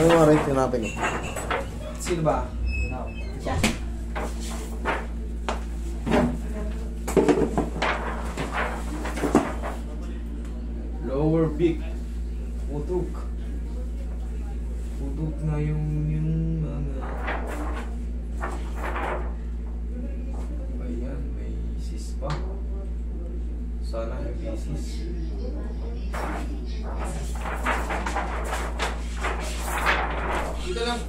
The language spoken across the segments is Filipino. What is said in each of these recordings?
Ano yung mga right natin? Sino ba? No. Siya. Lower beak. Putok. Putok na yung mga... Ayan, may sis pa. Sana may sis. Dito lang.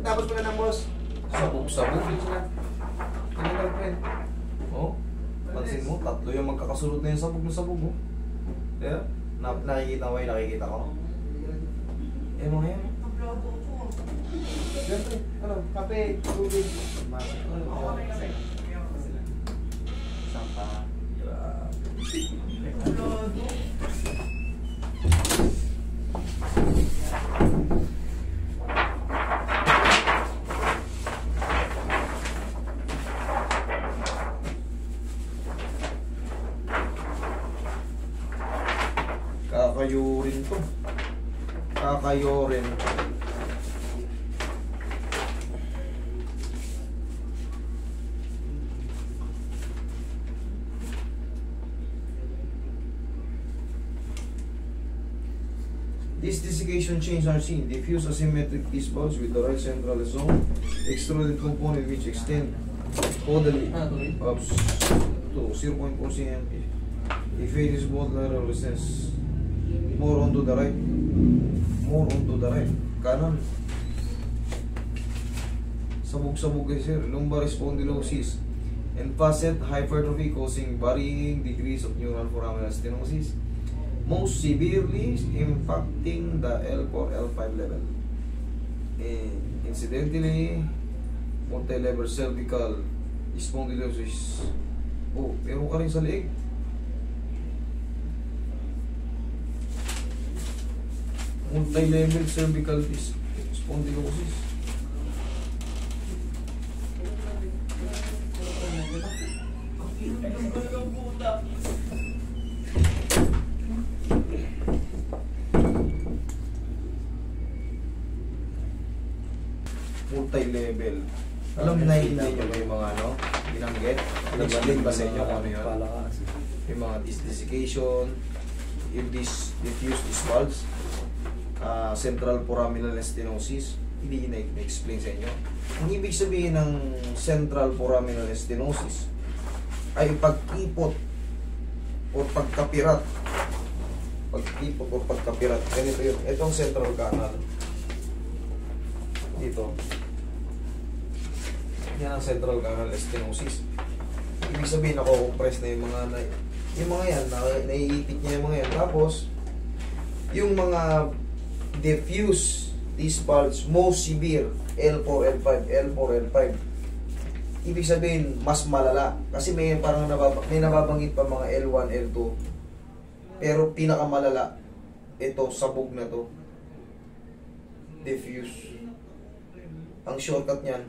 Tapos pala ng boss. Sabog-sabog. Ano lang, friend? Oh, pansin mo, tatlo yung magkakasunod na yung sabog na sabog, oh. Kaya, nakikita ko yung nakikita ko. Eh, mga yan. Siyempre, ano, kape, tubig. Isang pa. Kakayo rin to. Kakayo rin. These desiccation chains are seen. Diffuse asymmetric T-spouts with the right central zone, extruded component which extend caudally up to 0.4 cm. If it is both lateral resistance, more onto the right, kanan. Sabog-sabog kayo sir, lumbar spondylosis and facet hypertrophy causing varying degrees of neural foraminal stenosis, most severely impacting the L4, L5 level. Incidentally, multi-level cervical spondylosis. Oh, meron ka rin sa leeg. Multi-level cervical spondylosis. Multi-level. Alam na hindi nyo ba yung mga ano, binanggit? Explain ba sa inyo kung ano yun? Yung mga desiccation, yung diffuse disc central foraminal stenosis, hindi na-explain sa inyo. Ang ibig sabihin ng central foraminal stenosis ay pag-ipot o pagkapirat. Pag-ipot o pagkapirat. Ganito yun. Ito ang central canal. Dito. Yan ang central canal stenosis. Ibig sabihin nako-compress na yung mga yan, naiipit niya yung mga yan. Tapos, yung mga diffuse these parts, most severe, L4, L5, L4, L5. Ibig sabihin, mas malala. Kasi may parang may nababanggit pa mga L1, L2. Pero pinakamalala, ito, sabog na to. Diffuse. Ang shortcut niyan,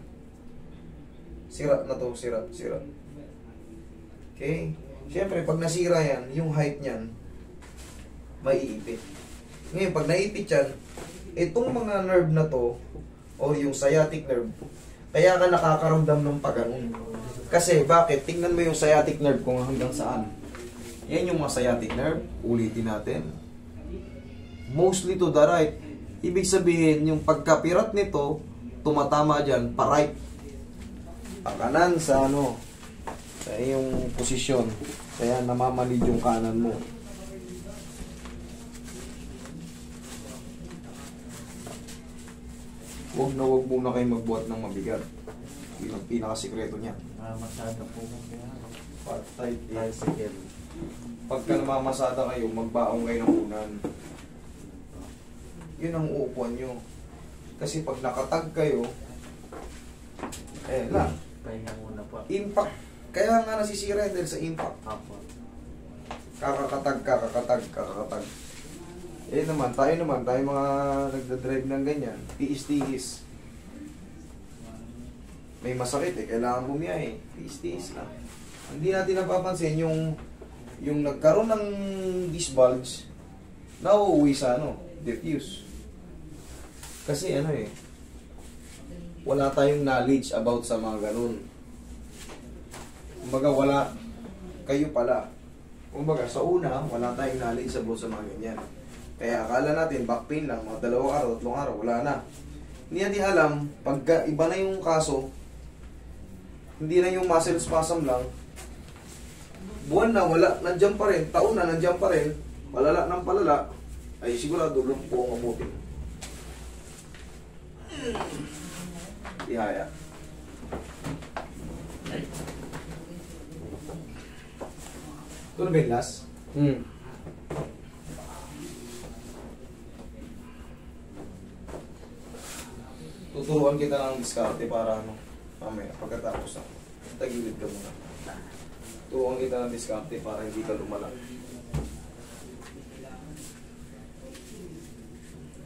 sira na to, sira. Okay? Siyempre, pag nasira yan, yung height niyan, maiipit. Ngayon, pag naipit yan, itong mga nerve na to, o yung sciatic nerve, kaya ka nakakaramdam ng pagano'n. Kasi, bakit? Tingnan mo yung sciatic nerve kung hanggang saan. Yan yung mga sciatic nerve. Ulitin natin. Mostly to the right. Ibig sabihin, yung pagkapirat nito, tumatama dyan, pa-right. Pakanan sa ano, sa iyong posisyon. Kaya namamanid yung kanan mo. Huwag muna kayo magbuhat ng mabigat. Yun ang pinakasikreto niya. Masada po mo kaya. Part-type Bicycle. Pagka namamasada kayo, magbaong kayo ng unan. Yun ang uupuan nyo. Kasi pag nakatag kayo, lang. Pahinga muna po. Impact. Kaya nga nasisira dahil sa impact. Apo. Kakakatag. Tayo naman, mga nagdadrive ng ganyan, tiis-tiis. May masakit kailangan bumiyahe, tiis-tiis lang. Hindi natin napapansin yung nagkaroon ng disc bulge, nauuwi sa diffuse. Kasi ano eh, wala tayong knowledge about sa mga ganun. Kumbaga wala, kayo pala. Kumbaga sa una, wala tayong knowledge about sa mga ganyan. Kaya akala natin back pain lang, mga 2 araw, 3 araw, wala na. Hindi natin alam, pagka iba na yung kaso, hindi na yung muscle spasm lang, buwan na, wala, nandiyan pa rin, taon na, nandiyan pa rin, palala ng palala, ay sigurado lumpo ang abutin. Ihaya. Ito na ba yung last? Tuturuan kita ng diskarte para ano, mamaya, pagkatapos na, tagilid ka muna. Turuan kita ng diskarte para hindi ka lumala.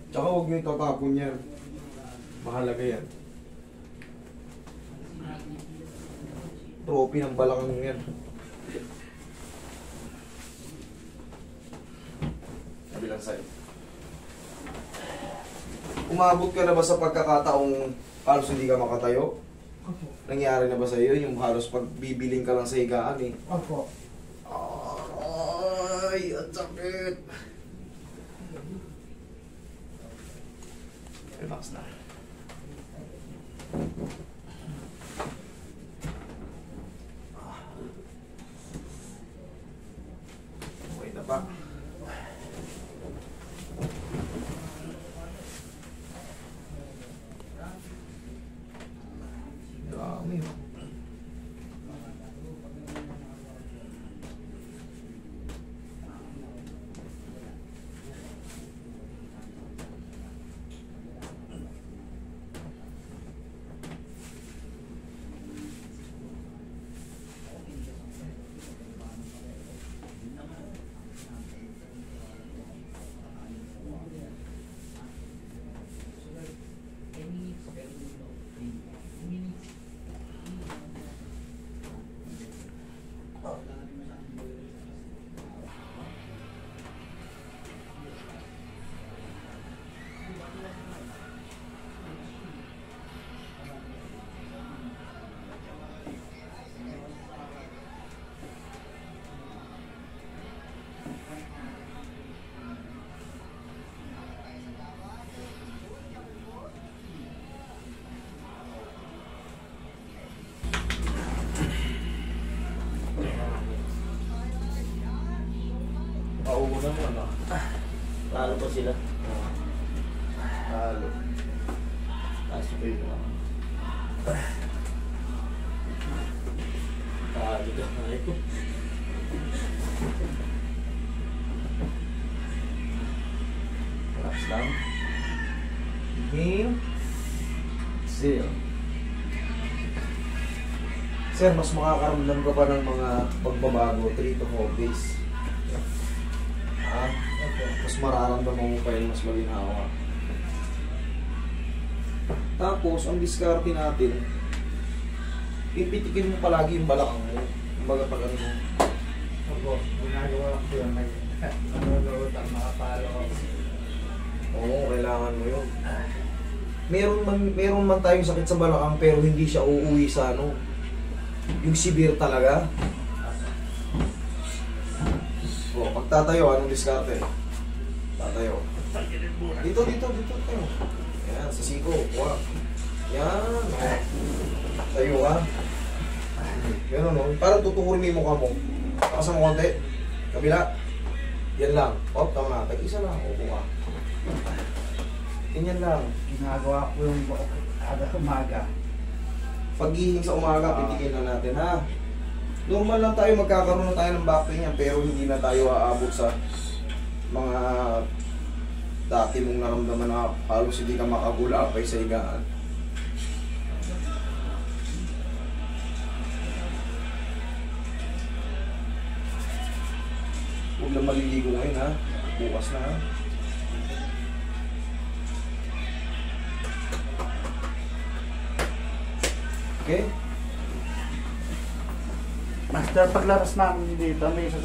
Tsaka huwag nyo itatapon yan. Mahalaga yan. Trophy ng balakang yan. Kabilang sa'yo. Umabot ka na ba sa pagkakataong halos hindi ka makatayo? Opo. Nangyari na ba sa iyo yung halos pagbibiling ka lang sa higaan eh? Opo. Ay, ang sakit! Relax na. Okay na pa. Dami. Paubo na mo, ano? Talo pa sila. Halo. Taas pa yun lang. Talo ka na ito. Relax lang. Inhale. Exhale. Sir, mas makakaramdam ka pa ng mga pagbabago 3 to 4 days. Ah, mas mararamdaman mo pa yun, mas maginhawa. Tapos, ang diskarte natin, pipitikin mo palagi yung balakang mo. Kumbaga pag ano mo. Opo. Ginagawa ko yun. Nanonood ang makapalo ko. Oo, kailangan mo yun. Meron man tayong sakit sa balakang pero hindi siya uuwi sa ano. Yung severe talaga. O, pagtatayo, anong diskarte? Tatayo. Dito tayo. Yan, sa siko. Kuha. Yan. O. Tayo ka. Yan ano. Parang tutukurin mo yung mukha mo. Takas mo konti. Kabila. Yan lang. O, tama na. Tag-isa lang. Upo ka. Ganyan lang. Ginagawa ko yung aga umaga. Paghihinga sa umaga, pitikin na natin, ha? Normal lang tayo, magkakaroon na tayo ng back pain yan, pero hindi na tayo aabot sa mga dati mong naramdaman na halos hindi ka makagulapay sa higaan. Huwag lang maliligo ngayon, ha? Bukas na, ha? Okay? Master, paglaras namin dito, may isa